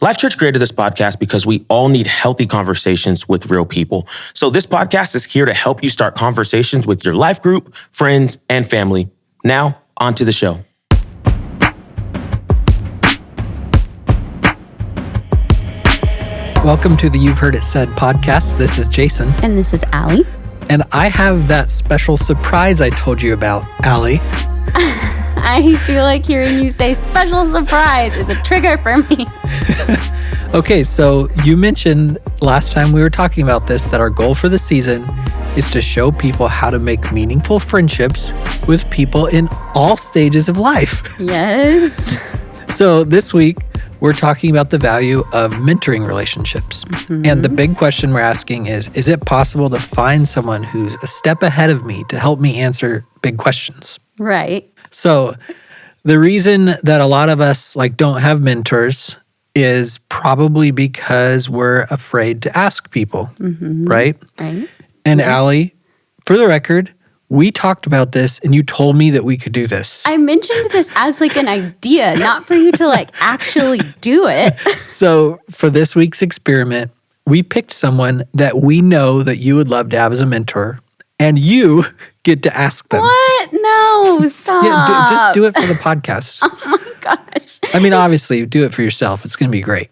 Life.Church created this podcast because we all need healthy conversations with real people. So this podcast is here to help you start conversations with your life group, friends, and family. Now, on to the show. Welcome to the You've Heard It Said podcast. This is Jason. And this is Allie. And I have that special surprise I told you about, Allie. I feel like hearing you say special surprise is a trigger for me. Okay, so you mentioned last time we were talking about this that our goal for the season is to show people how to make meaningful friendships with people in all stages of life. Yes. So this week, we're talking about the value of mentoring relationships. Mm-hmm. And the big question we're asking is it possible to find someone who's a step ahead of me to help me answer big questions? Right. So the reason that a lot of us don't have mentors is probably because we're afraid to ask people, right? Right. And yes. Allie, for the record, we talked about this and you told me that we could do this. I mentioned this as an idea, not for you to actually do it. So for this week's experiment, we picked someone that we know that you would love to have as a mentor, and you get to ask them. What? No, stop. Yeah, just do it for the podcast. Oh my gosh. I mean, obviously, do it for yourself. It's going to be great.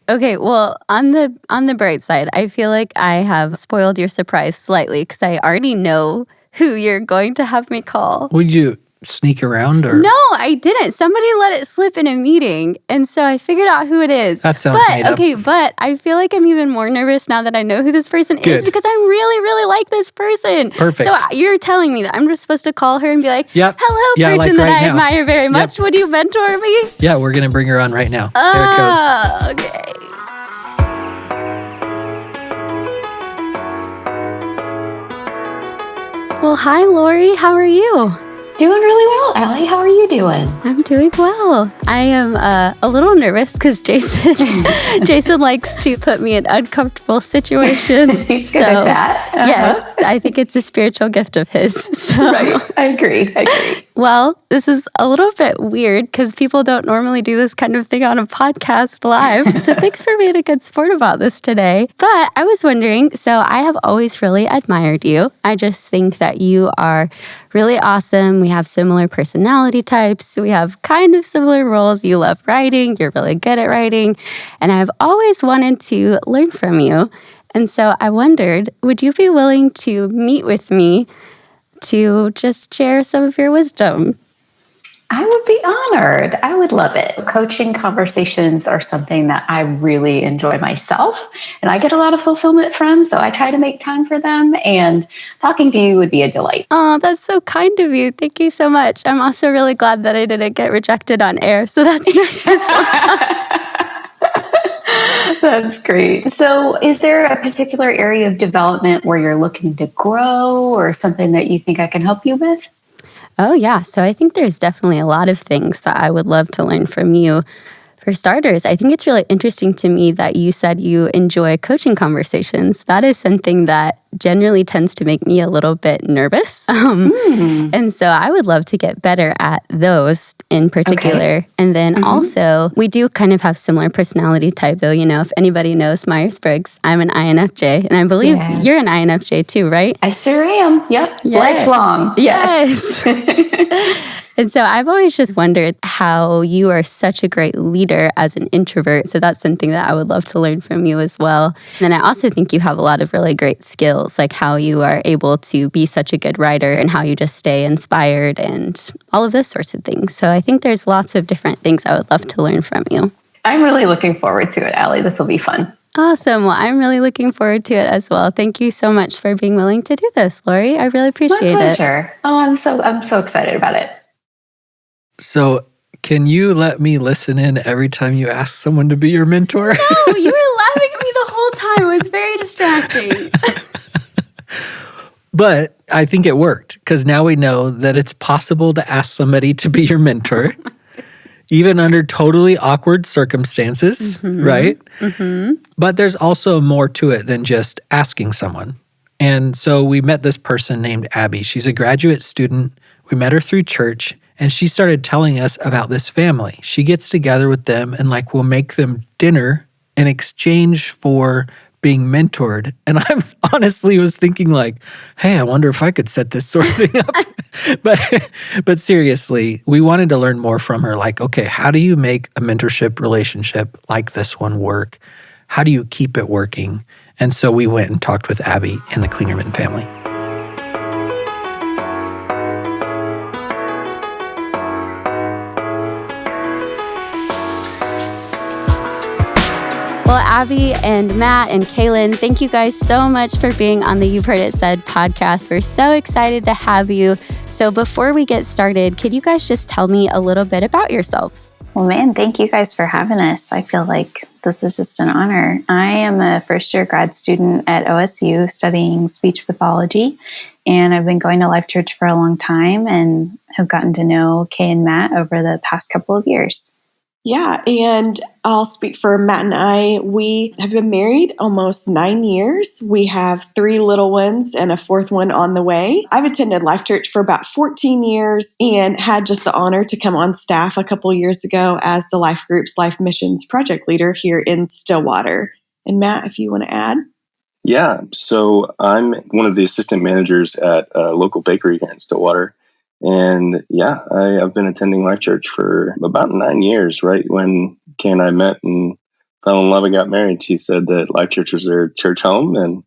Okay, well, on the bright side, I feel like I have spoiled your surprise slightly because I already know who you're going to have me call. Would you sneak around or? No, I didn't. Somebody let it slip in a meeting, and so I figured out who it is. That sounds made up. Okay, but I feel like I'm even more nervous now that I know who this person is because I really, really like this person. Perfect. So you're telling me that I'm just supposed to call her and be like, yep. hello, person that I admire very much. Would you mentor me? Yeah, we're going to bring her on right now. There it goes. Okay. Well, hi, Lori. How are you? Doing really well, Allie. How are you doing? I'm doing well. I am a little nervous because Jason likes to put me in uncomfortable situations. He's good at that. Uh-huh. Yes, I think it's a spiritual gift of his. So. Right. I agree. Well, this is a little bit weird because people don't normally do this kind of thing on a podcast live. So thanks for being a good sport about this today. But I was wondering, so I have always really admired you. I just think that you are really awesome. We have similar personality types. We have kind of similar roles. You love writing. You're really good at writing. And I've always wanted to learn from you. And so I wondered, would you be willing to meet with me to just share some of your wisdom? I would be honored. I would love it. Coaching conversations are something that I really enjoy myself, and I get a lot of fulfillment from, so I try to make time for them, and talking to you would be a delight. Oh, that's so kind of you. Thank you so much. I'm also really glad that I didn't get rejected on air, so that's nice. That's great. So is there a particular area of development where you're looking to grow or something that you think I can help you with? Oh, yeah. So I think there's definitely a lot of things that I would love to learn from you. For starters, I think it's really interesting to me that you said you enjoy coaching conversations. That is something that generally tends to make me a little bit nervous. And so I would love to get better at those in particular. Okay. And then also, we do kind of have similar personality types. So, if anybody knows Myers-Briggs, I'm an INFJ. And I believe you're an INFJ too, right? I sure am. Yep. Yes. Lifelong. Yes. And so I've always just wondered how you are such a great leader as an introvert. So that's something that I would love to learn from you as well. And then I also think you have a lot of really great skills, like how you are able to be such a good writer and how you just stay inspired and all of those sorts of things. So I think there's lots of different things I would love to learn from you. I'm really looking forward to it, Allie. This will be fun. Awesome. Well, I'm really looking forward to it as well. Thank you so much for being willing to do this, Lori. I really appreciate it. My pleasure. Oh, I'm so excited about it. So can you let me listen in every time you ask someone to be your mentor? No, you were laughing at me the whole time. It was very distracting. But I think it worked because now we know that it's possible to ask somebody to be your mentor, even under totally awkward circumstances, right? But there's also more to it than just asking someone. And so we met this person named Abby. She's a graduate student. We met her through church. And she started telling us about this family. She gets together with them and like will make them dinner in exchange for being mentored. And I honestly was thinking like, hey, I wonder if I could set this sort of thing up. But seriously, we wanted to learn more from her. Like, okay, how do you make a mentorship relationship like this one work? How do you keep it working? And so we went and talked with Abby and the Klingerman family. Well, Abby and Matt and Kaylin, thank you guys so much for being on the You've Heard It Said podcast. We're so excited to have you. So before we get started, could you guys just tell me a little bit about yourselves? Well, man, thank you guys for having us. I feel like this is just an honor. I am a first-year grad student at OSU studying speech pathology, and I've been going to Life.Church for a long time and have gotten to know Kay and Matt over the past couple of years. Yeah, and I'll speak for Matt and I. We have been married almost 9 years. We have 3 little ones and a 4th one on the way. I've attended Life.Church for about 14 years and had just the honor to come on staff a couple years ago as the LifeGroup's Life Missions project leader here in Stillwater. And Matt, if you want to add. Yeah, so I'm one of the assistant managers at a local bakery here in Stillwater. And yeah, I've been attending Life.Church for about 9 years, right? When Kay and I met and fell in love and got married, she said that Life.Church was their church home, and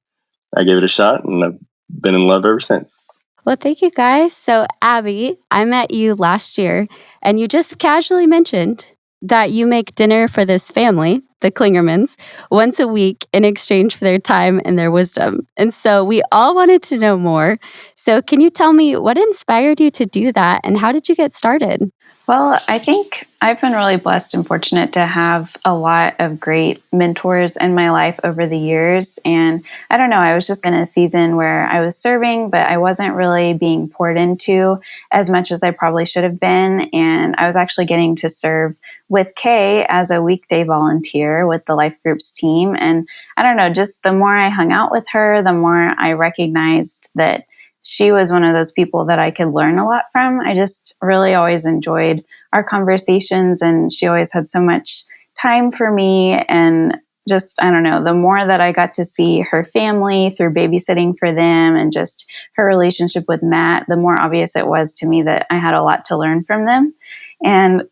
I gave it a shot, and I've been in love ever since. Well, thank you guys. So Abby, I met you last year, and you just casually mentioned that you make dinner for this family, the Klingermans, once a week in exchange for their time and their wisdom. And so we all wanted to know more. So can you tell me what inspired you to do that and how did you get started? Well, I think I've been really blessed and fortunate to have a lot of great mentors in my life over the years. And I don't know, I was just in a season where I was serving, but I wasn't really being poured into as much as I probably should have been. And I was actually getting to serve with Kay as a weekday volunteer with the LifeGroup's team. And I don't know, just the more I hung out with her, the more I recognized that she was one of those people that I could learn a lot from. I just really always enjoyed our conversations, and she always had so much time for me. And just, I don't know, the more that I got to see her family through babysitting for them and just her relationship with Matt, the more obvious it was to me that I had a lot to learn from them. And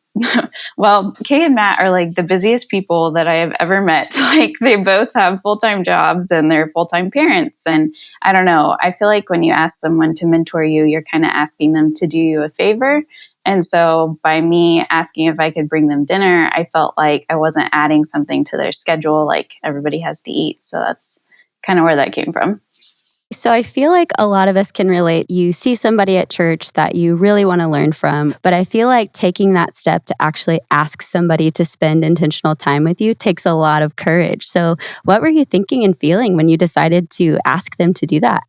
well, Kay and Matt are like the busiest people that I have ever met. Like they both have full-time jobs and they're full-time parents. And I don't know, I feel like when you ask someone to mentor you, you're kind of asking them to do you a favor. And so by me asking if I could bring them dinner, I felt like I wasn't adding something to their schedule, like everybody has to eat. So that's kind of where that came from. So I feel like a lot of us can relate. You see somebody at church that you really want to learn from, but I feel like taking that step to actually ask somebody to spend intentional time with you takes a lot of courage. So what were you thinking and feeling when you decided to ask them to do that?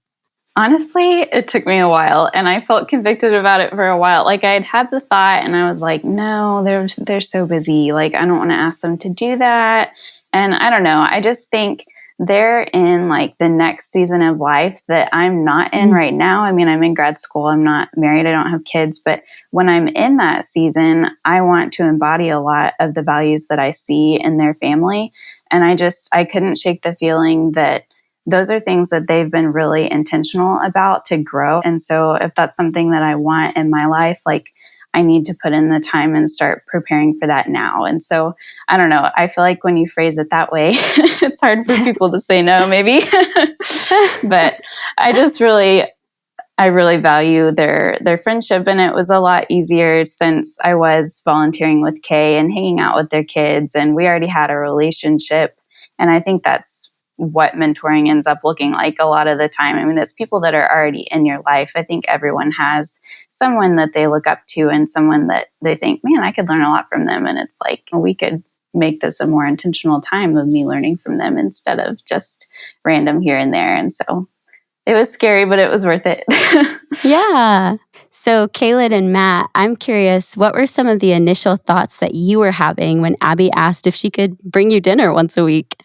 Honestly, it took me a while, and I felt convicted about it for a while. Like I had the thought, and I was like, no, they're so busy. Like I don't want to ask them to do that. And I don't know. I just think they're in like the next season of life that I'm not in right now. I mean, I'm in grad school. I'm not married. I don't have kids. But when I'm in that season, I want to embody a lot of the values that I see in their family. And I couldn't shake the feeling that those are things that they've been really intentional about to grow. And so if that's something that I want in my life, like I need to put in the time and start preparing for that now. And so I don't know. I feel like when you phrase it that way, it's hard for people to say no, maybe. But I really value their friendship, and it was a lot easier since I was volunteering with Kay and hanging out with their kids, and we already had a relationship. And I think that's what mentoring ends up looking like a lot of the time. I mean, it's people that are already in your life. I think everyone has someone that they look up to and someone that they think, man, I could learn a lot from them. And it's like, we could make this a more intentional time of me learning from them instead of just random here and there. And so it was scary, but it was worth it. Yeah. So Kaylin and Matt, I'm curious, what were some of the initial thoughts that you were having when Abby asked if she could bring you dinner once a week?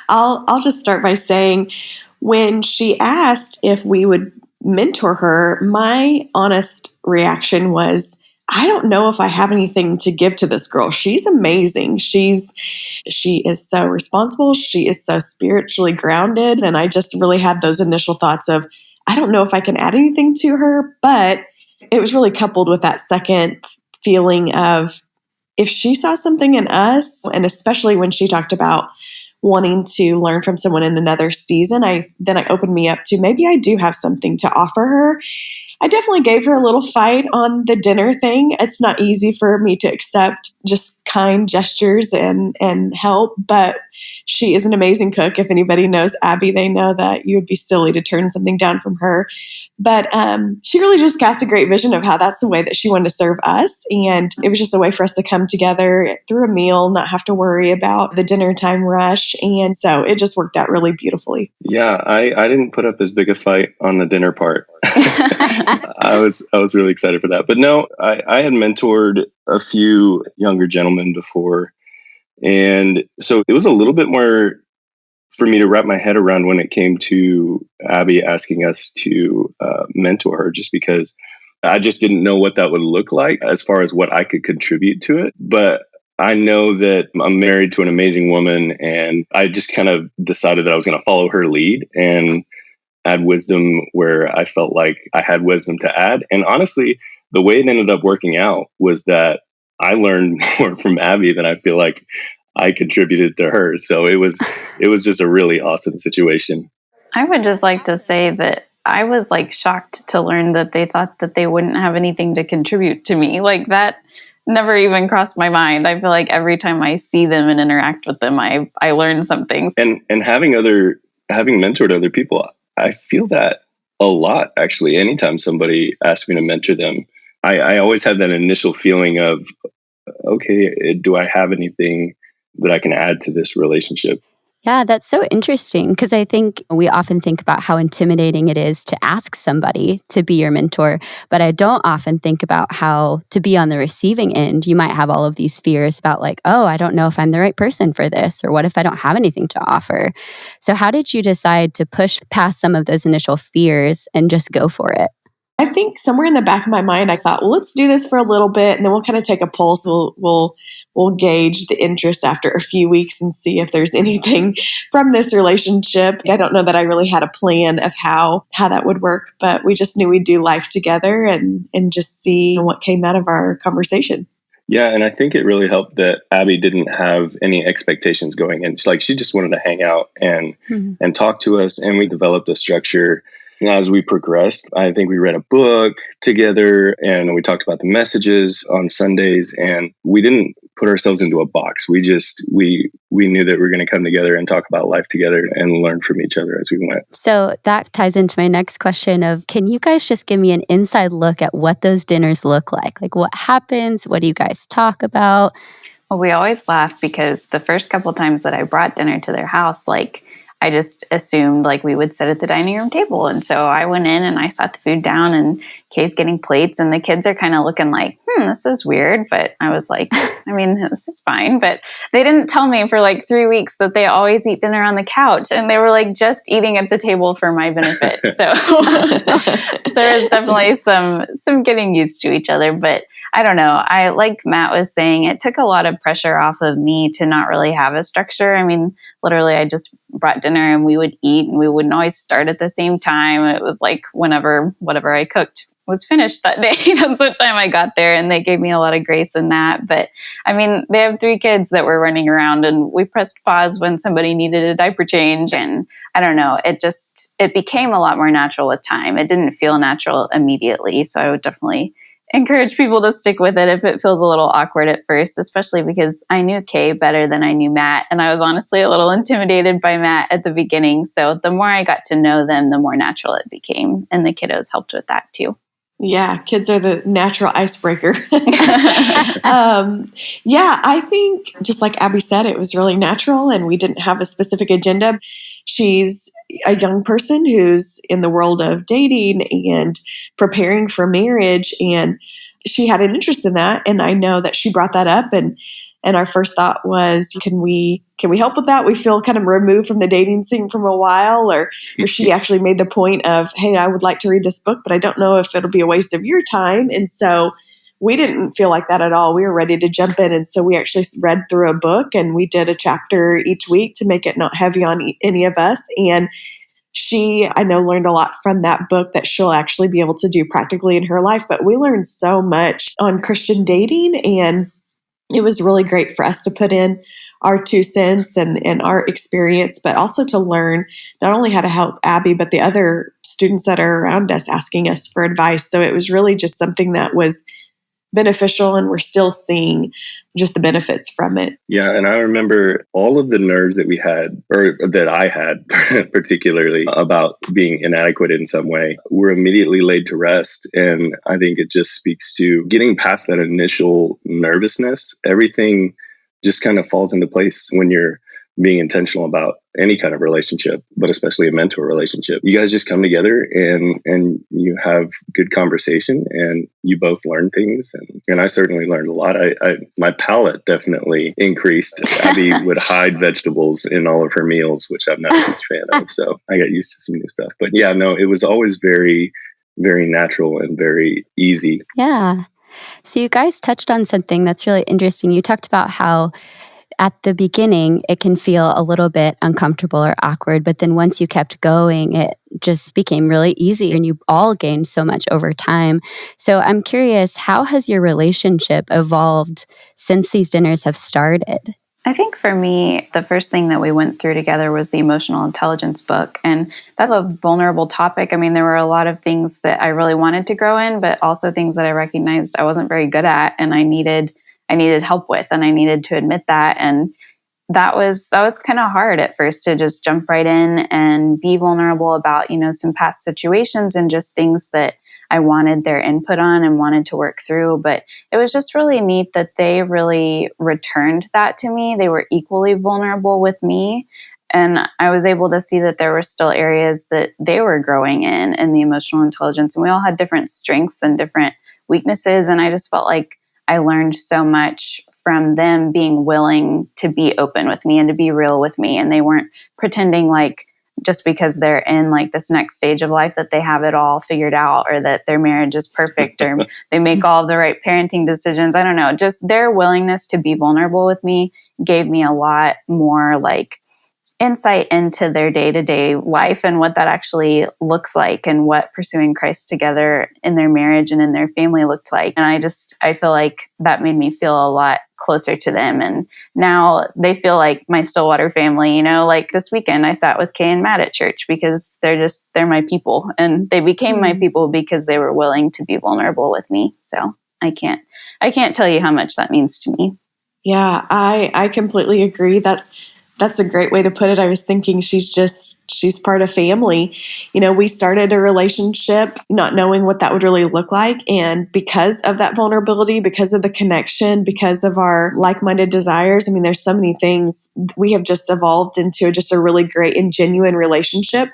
I'll just start by saying when she asked if we would mentor her, my honest reaction was, I don't know if I have anything to give to this girl. She's amazing. She is so responsible. She is so spiritually grounded. And I just really had those initial thoughts of, I don't know if I can add anything to her, but it was really coupled with that second feeling of, if she saw something in us, and especially when she talked about wanting to learn from someone in another season, then it opened me up to maybe I do have something to offer her. I definitely gave her a little fight on the dinner thing. It's not easy for me to accept just kind gestures and help, but she is an amazing cook. If anybody knows Abby, they know that you would be silly to turn something down from her. But she really just cast a great vision of how that's the way that she wanted to serve us. And it was just a way for us to come together through a meal, not have to worry about the dinner time rush. And so it just worked out really beautifully. Yeah, I didn't put up as big a fight on the dinner part. I was really excited for that. But no, I had mentored a few younger gentlemen before. And so it was a little bit more for me to wrap my head around when it came to Abby asking us to mentor her, just because I just didn't know what that would look like as far as what I could contribute to it. But I know that I'm married to an amazing woman, and I just kind of decided that I was going to follow her lead and add wisdom where I felt like I had wisdom to add. And honestly, the way it ended up working out was that I learned more from Abby than I feel like I contributed to her. So it was just a really awesome situation. I would just like to say that I was like shocked to learn that they thought that they wouldn't have anything to contribute to me. Like that never even crossed my mind. I feel like every time I see them and interact with them, I learn something. And having mentored other people, I feel that a lot, actually. Anytime somebody asks me to mentor them, I always had that initial feeling of, okay, do I have anything that I can add to this relationship? Yeah, that's so interesting because I think we often think about how intimidating it is to ask somebody to be your mentor, but I don't often think about how to be on the receiving end. You might have all of these fears about like, oh, I don't know if I'm the right person for this, or what if I don't have anything to offer? So how did you decide to push past some of those initial fears and just go for it? I think somewhere in the back of my mind, I thought, well, let's do this for a little bit, and then we'll kind of take a pulse. We'll gauge the interest after a few weeks and see if there's anything from this relationship. I don't know that I really had a plan of how that would work, but we just knew we'd do life together and just see what came out of our conversation. Yeah, and I think it really helped that Abby didn't have any expectations going in. She just wanted to hang out and talk to us, and we developed a structure. As we progressed, I think we read a book together and we talked about the messages on Sundays, and we didn't put ourselves into a box. We knew that we were going to come together and talk about life together and learn from each other as we went. So that ties into my next question of, can you guys just give me an inside look at what those dinners look like? Like what happens? What do you guys talk about? Well, we always laugh because the first couple times that I brought dinner to their house, like I just assumed like we would sit at the dining room table. And so I went in and I sat the food down, and Kay's getting plates, and the kids are kind of looking like, this is weird. But I was like, I mean, this is fine. But they didn't tell me for like 3 weeks that they always eat dinner on the couch, and they were like just eating at the table for my benefit. So there is definitely some getting used to each other. But I don't know. Like Matt was saying, it took a lot of pressure off of me to not really have a structure. I mean, literally, I just brought dinner and we would eat, and we wouldn't always start at the same time. It was like whatever I cooked was finished that day. That's what time I got there, and they gave me a lot of grace in that. But I mean, they have 3 kids that were running around, and we pressed pause when somebody needed a diaper change. And I don't know, it became a lot more natural with time. It didn't feel natural immediately. So I would definitely encourage people to stick with it if it feels a little awkward at first, especially because I knew Kay better than I knew Matt. And I was honestly a little intimidated by Matt at the beginning. So the more I got to know them, the more natural it became. And the kiddos helped with that too. Yeah, kids are the natural icebreaker. I think just like Abby said, it was really natural and we didn't have a specific agenda. She's a young person who's in the world of dating and preparing for marriage, and she had an interest in that. And I know that she brought that up, and our first thought was, can we help with that? We feel kind of removed from the dating scene from a while, or she actually made the point of, hey, I would like to read this book, but I don't know if it'll be a waste of your time. And so we didn't feel like that at all. We were ready to jump in. And so we actually read through a book and we did a chapter each week to make it not heavy on any of us. And she, I know, learned a lot from that book that she'll actually be able to do practically in her life. But we learned so much on Christian dating, and it was really great for us to put in our 2 cents and our experience, but also to learn not only how to help Abby, but the other students that are around us asking us for advice. So it was really just something that was beneficial, and we're still seeing just the benefits from it. Yeah, and I remember all of the nerves that we had, or that I had particularly, about being inadequate in some way, were immediately laid to rest. And I think it just speaks to getting past that initial nervousness. Everything just kind of falls into place when you're being intentional about any kind of relationship, but especially a mentor relationship. You guys just come together and you have good conversation, and you both learn things. And I certainly learned a lot. My palate definitely increased. Abby would hide vegetables in all of her meals, which I'm not a huge fan of. So I got used to some new stuff. But yeah, no, it was always very, very natural and very easy. Yeah. So you guys touched on something that's really interesting. You talked about how at the beginning, it can feel a little bit uncomfortable or awkward, but then once you kept going, it just became really easy and you all gained so much over time. So I'm curious, how has your relationship evolved since these dinners have started? I think for me, the first thing that we went through together was the emotional intelligence book. And that's a vulnerable topic. I mean, there were a lot of things that I really wanted to grow in, but also things that I recognized I wasn't very good at and I needed help with, and I needed to admit that. And that was kind of hard at first, to just jump right in and be vulnerable about, some past situations and just things that I wanted their input on and wanted to work through. But it was just really neat that they really returned that to me. They were equally vulnerable with me. And I was able to see that there were still areas that they were growing in the emotional intelligence. And we all had different strengths and different weaknesses. And I just felt like I learned so much from them being willing to be open with me and to be real with me. And they weren't pretending like just because they're in like this next stage of life that they have it all figured out, or that their marriage is perfect, or they make all of the right parenting decisions. I don't know. Just their willingness to be vulnerable with me gave me a lot more like insight into their day-to-day life and what that actually looks like, and what pursuing Christ together in their marriage and in their family looked like. And I feel like that made me feel a lot closer to them. And now they feel like my Stillwater family. Like this weekend I sat with Kay and Matt at church because they're my people, and they became my people because they were willing to be vulnerable with me. So I can't tell you how much that means to me. Yeah, I completely agree. That's a great way to put it. I was thinking she's part of family. We started a relationship not knowing what that would really look like. And because of that vulnerability, because of the connection, because of our like-minded desires, there's so many things. We have just evolved into just a really great and genuine relationship.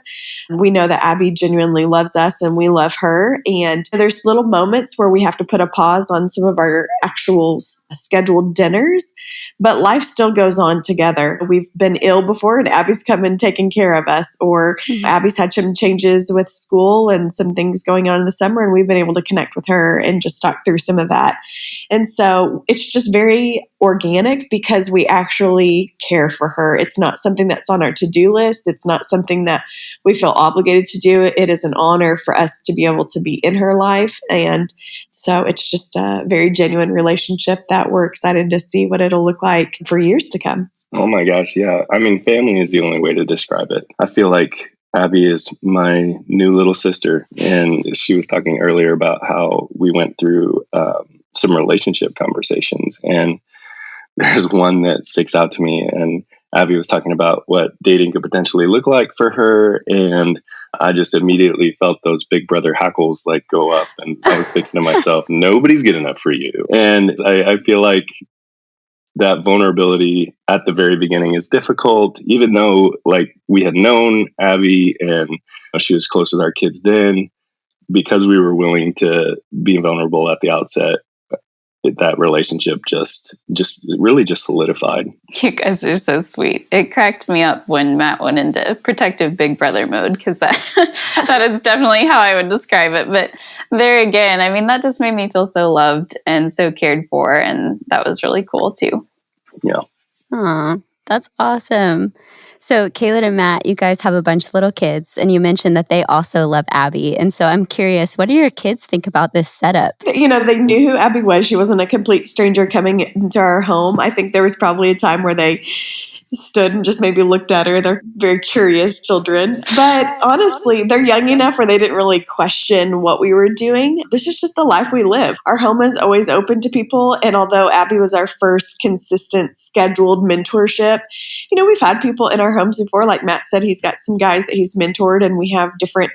We know that Abby genuinely loves us and we love her. And there's little moments where we have to put a pause on some of our actual scheduled dinners, but life still goes on together. We've been ill before and Abby's come and taken care of us, or Abby's had some changes with school and some things going on in the summer, and we've been able to connect with her and just talk through some of that. And so it's just very organic because we actually care for her. It's not something that's on our to-do list. It's not something that we feel obligated to do. It is an honor for us to be able to be in her life. And so it's just a very genuine relationship that we're excited to see what it'll look like for years to come. Oh my gosh, yeah. Family is the only way to describe it. I feel like Abby is my new little sister. And she was talking earlier about how we went through some relationship conversations. And there's one that sticks out to me. And Abby was talking about what dating could potentially look like for her. And I just immediately felt those big brother hackles like go up. And I was thinking to myself, nobody's good enough for you. And I feel like that vulnerability at the very beginning is difficult, even though like we had known Abby and she was close with our kids then, because we were willing to be vulnerable at the outset. that relationship just really just solidified. You guys are so sweet. It cracked me up when Matt went into protective big brother mode, because that is definitely how I would describe it. But there again, I mean, that just made me feel so loved and so cared for. And that was really cool too. Yeah. Aw, that's awesome. So, Kaylin and Matt, you guys have a bunch of little kids, and you mentioned that they also love Abby. And so I'm curious, what do your kids think about this setup? They knew who Abby was. She wasn't a complete stranger coming into our home. I think there was probably a time where they stood and just maybe looked at her. They're very curious children. But honestly, they're young enough where they didn't really question what we were doing. This is just the life we live. Our home is always open to people. And although Abby was our first consistent scheduled mentorship, we've had people in our homes before. Like Matt said, he's got some guys that he's mentored, and we have different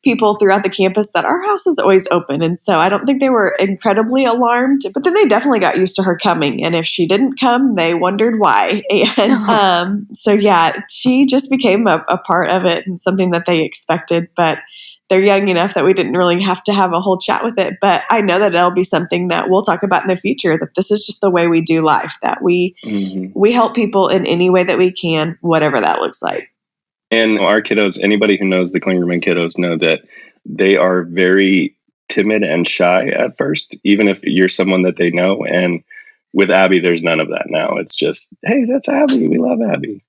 people throughout the campus that our house is always open. And so I don't think they were incredibly alarmed, but then they definitely got used to her coming. And if she didn't come, they wondered why. And so yeah, she just became a part of it and something that they expected, but they're young enough that we didn't really have to have a whole chat with it. But I know that it'll be something that we'll talk about in the future, that this is just the way we do life, that we help people in any way that we can, whatever that looks like. And our kiddos, anybody who knows the Klingerman kiddos know that they are very timid and shy at first, even if you're someone that they know. And with Abby, there's none of that now. It's just, hey, that's Abby. We love Abby.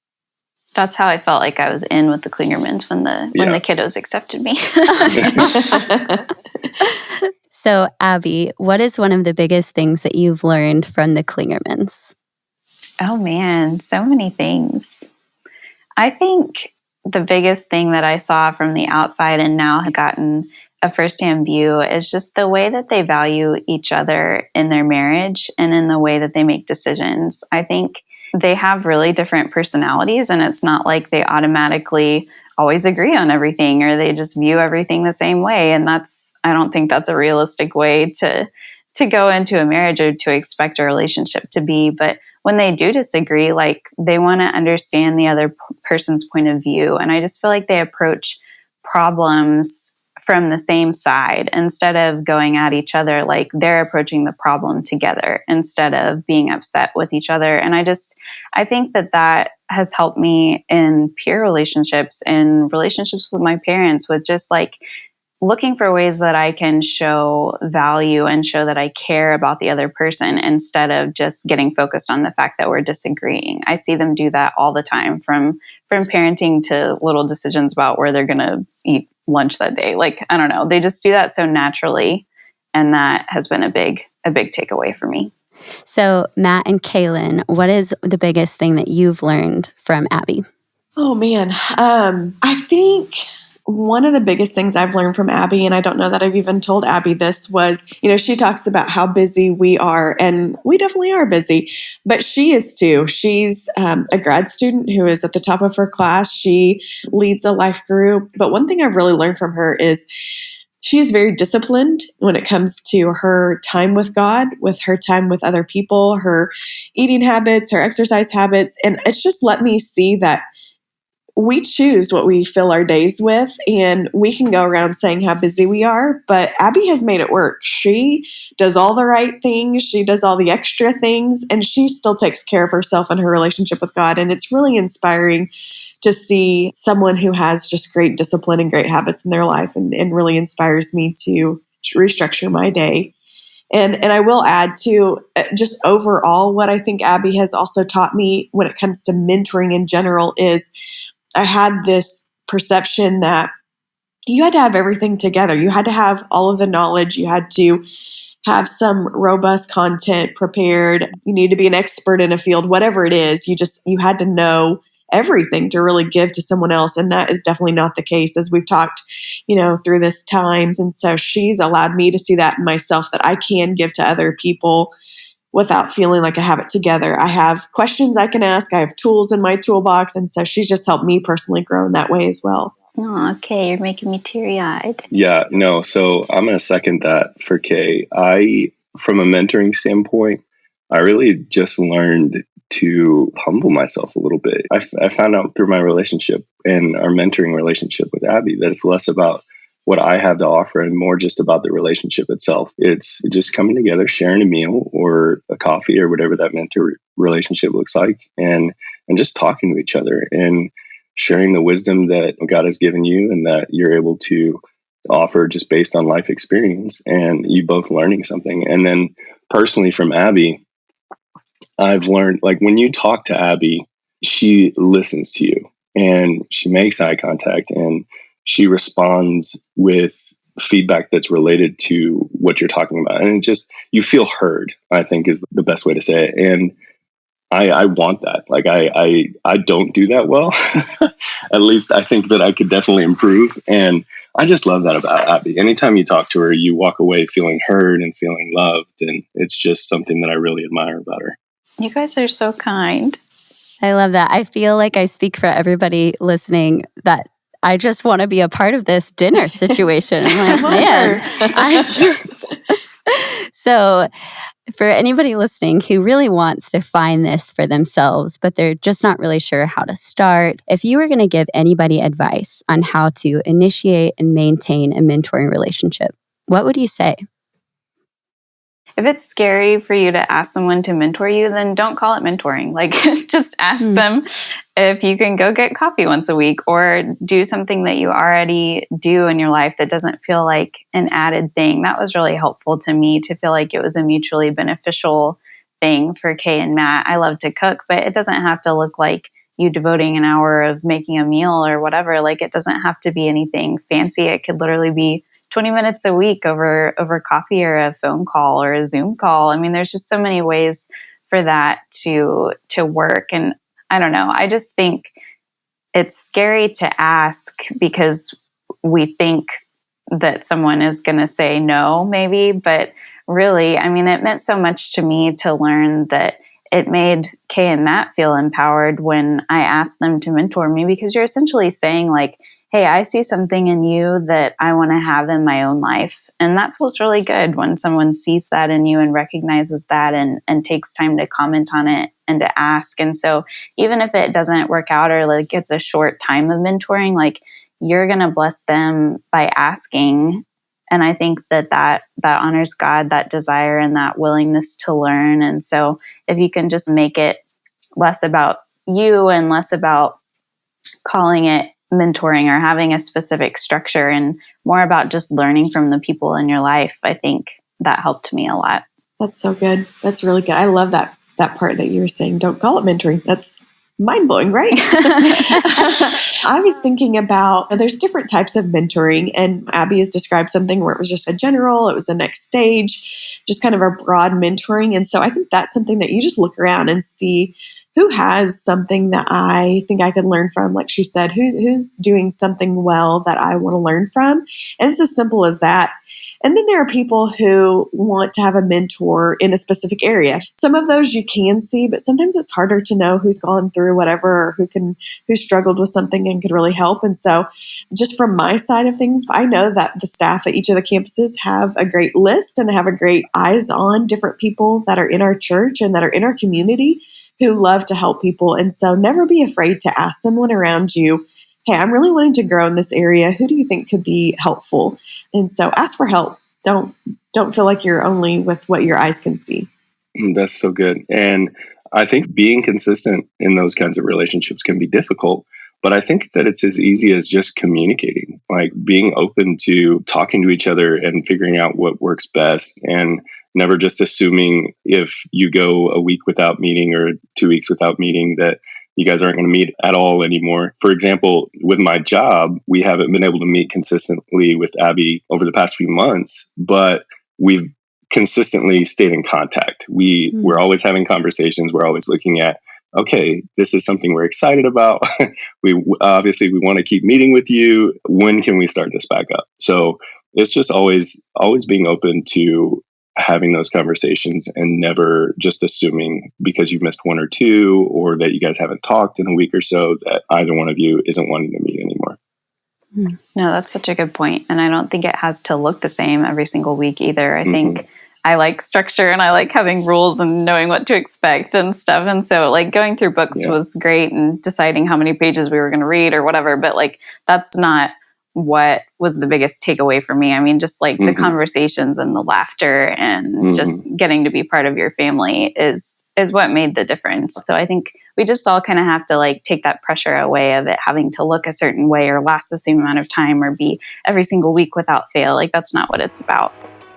That's how I felt like I was in with the Klingermans when the kiddos accepted me. So, Abby, what is one of the biggest things that you've learned from the Klingermans? Oh man, so many things. I think the biggest thing that I saw from the outside and now have gotten a firsthand view is just the way that they value each other in their marriage and in the way that they make decisions. I think they have really different personalities, and it's not like they automatically always agree on everything or they just view everything the same way. And I don't think that's a realistic way to go into a marriage or to expect a relationship to be. But when they do disagree, like, they want to understand the other person's point of view. And I just feel like they approach problems from the same side instead of going at each other. Like, they're approaching the problem together instead of being upset with each other. And I think that has helped me in peer relationships and relationships with my parents, with just like looking for ways that I can show value and show that I care about the other person instead of just getting focused on the fact that we're disagreeing. I see them do that all the time, from parenting to little decisions about where they're going to eat lunch that day. Like, I don't know, they just do that so naturally. And that has been a big takeaway for me. So, Matt and Kaylin, what is the biggest thing that you've learned from Abby? Oh man, I think one of the biggest things I've learned from Abby, and I don't know that I've even told Abby this, was, she talks about how busy we are, and we definitely are busy, but she is too. She's a grad student who is at the top of her class. She leads a life group. But one thing I've really learned from her is she is very disciplined when it comes to her time with God, with her time with other people, her eating habits, her exercise habits. And it's just let me see that we choose what we fill our days with, and we can go around saying how busy we are, but Abby has made it work. She does all the right things. She does all the extra things, and she still takes care of herself and her relationship with God. And it's really inspiring to see someone who has just great discipline and great habits in their life, and really inspires me to restructure my day. And I will add to just overall, what I think Abby has also taught me when it comes to mentoring in general is I had this perception that you had to have everything together. You had to have all of the knowledge. You had to have some robust content prepared. You need to be an expert in a field, whatever it is. You had to know everything to really give to someone else. And that is definitely not the case, as we've talked, through this times. And so she's allowed me to see that in myself, that I can give to other people without feeling like I have it together. I have questions I can ask. I have tools in my toolbox. And so she's just helped me personally grow in that way as well. Oh, okay. You're making me teary-eyed. Yeah, no. So I'm going to second that for Kay. From a mentoring standpoint, I really just learned to humble myself a little bit. I found out through my relationship and our mentoring relationship with Abby that it's less about what I have to offer and more just about the relationship itself. It's just coming together, sharing a meal or a coffee or whatever that mentor relationship looks like, and just talking to each other and sharing the wisdom that God has given you and that you're able to offer just based on life experience, and you both learning something. And then personally from Abby, I've learned, like, when you talk to Abby, she listens to you and she makes eye contact and she responds with feedback that's related to what you're talking about. And it just, you feel heard, I think is the best way to say it. And I want that. Like, I don't do that well. At least I think that I could definitely improve. And I just love that about Abby. Anytime you talk to her, you walk away feeling heard and feeling loved. And it's just something that I really admire about her. You guys are so kind. I love that. I feel like I speak for everybody listening that I just want to be a part of this dinner situation. I'm like, man. So for anybody listening who really wants to find this for themselves, but they're just not really sure how to start, if you were going to give anybody advice on how to initiate and maintain a mentoring relationship, what would you say? If it's scary for you to ask someone to mentor you, then don't call it mentoring. Like, just ask them if you can go get coffee once a week or do something that you already do in your life that doesn't feel like an added thing. That was really helpful to me, to feel like it was a mutually beneficial thing for Kay and Matt. I love to cook, but it doesn't have to look like you devoting an hour of making a meal or whatever. Like, it doesn't have to be anything fancy. It could literally be 20 minutes a week over coffee or a phone call or a Zoom call. I mean, there's just so many ways for that to work. And I don't know, I just think it's scary to ask because we think that someone is going to say no, maybe. But really, I mean, it meant so much to me to learn that it made Kay and Matt feel empowered when I asked them to mentor me, because you're essentially saying, like, hey, I see something in you that I want to have in my own life. And that feels really good when someone sees that in you and recognizes that and takes time to comment on it and to ask. And so even if it doesn't work out or like it's a short time of mentoring, like, you're going to bless them by asking. And I think that honors God, that desire and that willingness to learn. And so if you can just make it less about you and less about calling it mentoring or having a specific structure and more about just learning from the people in your life, I think that helped me a lot. That's so good. That's really good. I love that part that you were saying, don't call it mentoring. That's mind-blowing, right? I was thinking about, there's different types of mentoring, and Abby has described something where it was just a general, it was the next stage, just kind of a broad mentoring. And so I think that's something that you just look around and see who has something that I think I could learn from. Like she said, who's doing something well that I want to learn from. And it's as simple as that. And then there are people who want to have a mentor in a specific area. Some of those you can see, but sometimes it's harder to know who's gone through whatever or who struggled with something and could really help. And so just from my side of things, I know that the staff at each of the campuses have a great list and have a great eyes on different people that are in our church and that are in our community who love to help people. And so never be afraid to ask someone around you, hey, I'm really wanting to grow in this area. Who do you think could be helpful? And so ask for help. Don't feel like you're only with what your eyes can see. That's so good. And I think being consistent in those kinds of relationships can be difficult, but I think that it's as easy as just communicating, like being open to talking to each other and figuring out what works best, and never just assuming if you go a week without meeting or 2 weeks without meeting that you guys aren't going to meet at all anymore. For example, with my job, we haven't been able to meet consistently with Abby over the past few months, but we've consistently stayed in contact. We're always having conversations. We're always looking at, okay, this is something we're excited about. we want to keep meeting with you. When can we start this back up? So it's just always being open to having those conversations and never just assuming because you've missed one or two or that you guys haven't talked in a week or so that either one of you isn't wanting to meet anymore. No, that's such a good point. And I don't think it has to look the same every single week either. I think I like structure and I like having rules and knowing what to expect and stuff. And so like going through books was great and deciding how many pages we were going to read or whatever, but like that's not what was the biggest takeaway for me. I mean, just like the conversations and the laughter and just getting to be part of your family is what made the difference. So I think we just all kind of have to like take that pressure away of it having to look a certain way or last the same amount of time or be every single week without fail. Like that's not what it's about.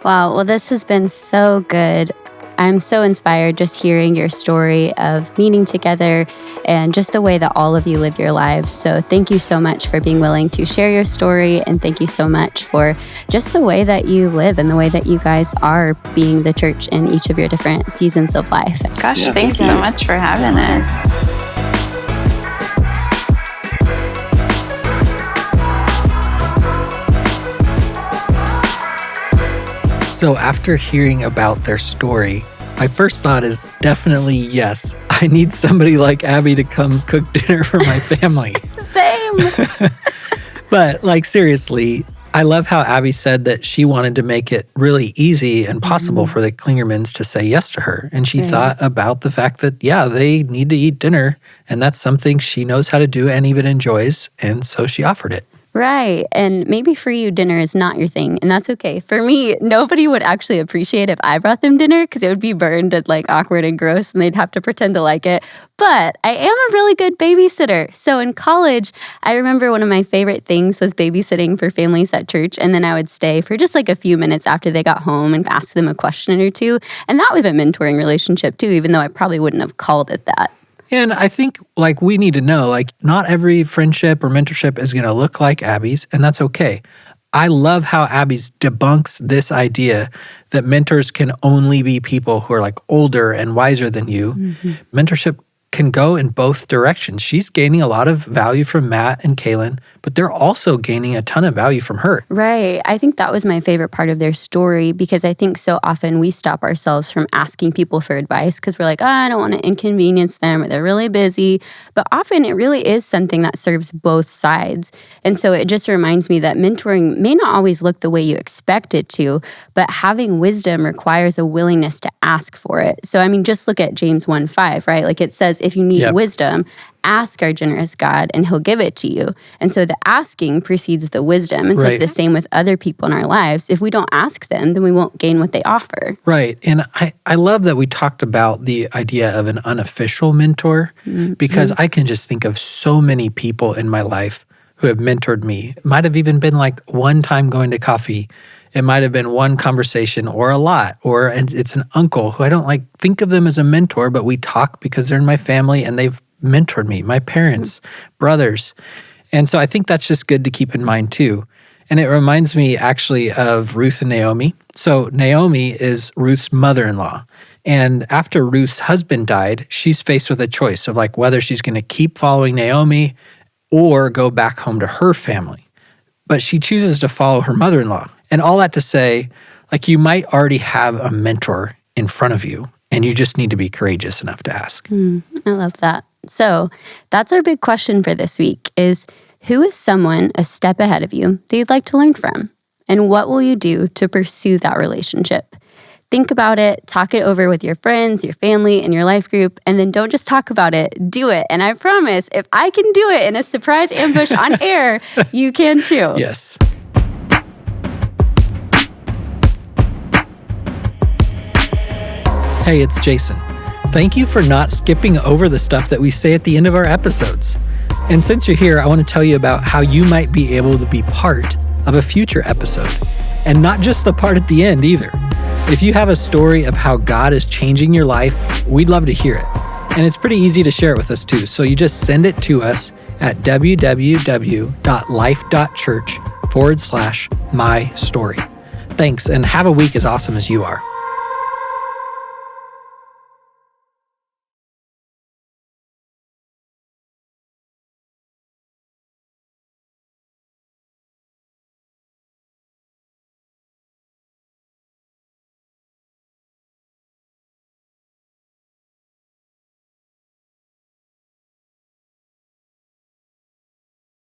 Wow. Well, this has been so good. I'm so inspired just hearing your story of meeting together and just the way that all of you live your lives. So thank you so much for being willing to share your story. And thank you so much for just the way that you live and the way that you guys are being the church in each of your different seasons of life. Gosh, thanks so much for having us. So after hearing about their story, my first thought is definitely yes. I need somebody like Abby to come cook dinner for my family. Same. But like seriously, I love how Abby said that she wanted to make it really easy and possible for the Klingermans to say yes to her. And she thought about the fact that, yeah, they need to eat dinner. And that's something she knows how to do and even enjoys. And so she offered it. Right. And maybe for you, dinner is not your thing, and that's okay. For me, nobody would actually appreciate if I brought them dinner because it would be burned and like awkward and gross and they'd have to pretend to like it. But I am a really good babysitter. So in college, I remember one of my favorite things was babysitting for families at church. And then I would stay for just like a few minutes after they got home and ask them a question or two. And that was a mentoring relationship too, even though I probably wouldn't have called it that. And I think like we need to know, like not every friendship or mentorship is going to look like Abby's, and that's okay. I love how Abby's debunks this idea that mentors can only be people who are like older and wiser than you. Mentorship can go in both directions. She's gaining a lot of value from Matt and Kaylin, but they're also gaining a ton of value from her. Right. I think that was my favorite part of their story because I think so often we stop ourselves from asking people for advice because we're like, I don't want to inconvenience them or they're really busy. But often it really is something that serves both sides. And so it just reminds me that mentoring may not always look the way you expect it to, but having wisdom requires a willingness to ask for it. So, I mean, just look at James 1:5, right? Like it says, if you need wisdom, ask our generous God and he'll give it to you. And so the asking precedes the wisdom. And so it's the same with other people in our lives. If we don't ask them, then we won't gain what they offer. Right. And I love that we talked about the idea of an unofficial mentor because I can just think of so many people in my life who have mentored me. It might have even been like one time going to coffee. It might have been one conversation or a lot, or and it's an uncle who I don't like think of them as a mentor, but we talk because they're in my family and they've mentored me, my parents, brothers. And so I think that's just good to keep in mind too. And it reminds me actually of Ruth and Naomi. So Naomi is Ruth's mother-in-law. And after Ruth's husband died, she's faced with a choice of like whether she's going to keep following Naomi or go back home to her family. But she chooses to follow her mother-in-law. And all that to say, like you might already have a mentor in front of you, and you just need to be courageous enough to ask. I love that. So that's our big question for this week is, who is someone a step ahead of you that you'd like to learn from? And what will you do to pursue that relationship? Think about it, talk it over with your friends, your family, and your life group, and then don't just talk about it, do it. And I promise, if I can do it in a surprise ambush on air, you can too. Yes. Hey, it's Jason. Thank you for not skipping over the stuff that we say at the end of our episodes. And since you're here, I want to tell you about how you might be able to be part of a future episode. And not just the part at the end either. If you have a story of how God is changing your life, we'd love to hear it. And it's pretty easy to share it with us too. So you just send it to us at www.life.church/my story. Thanks, and have a week as awesome as you are.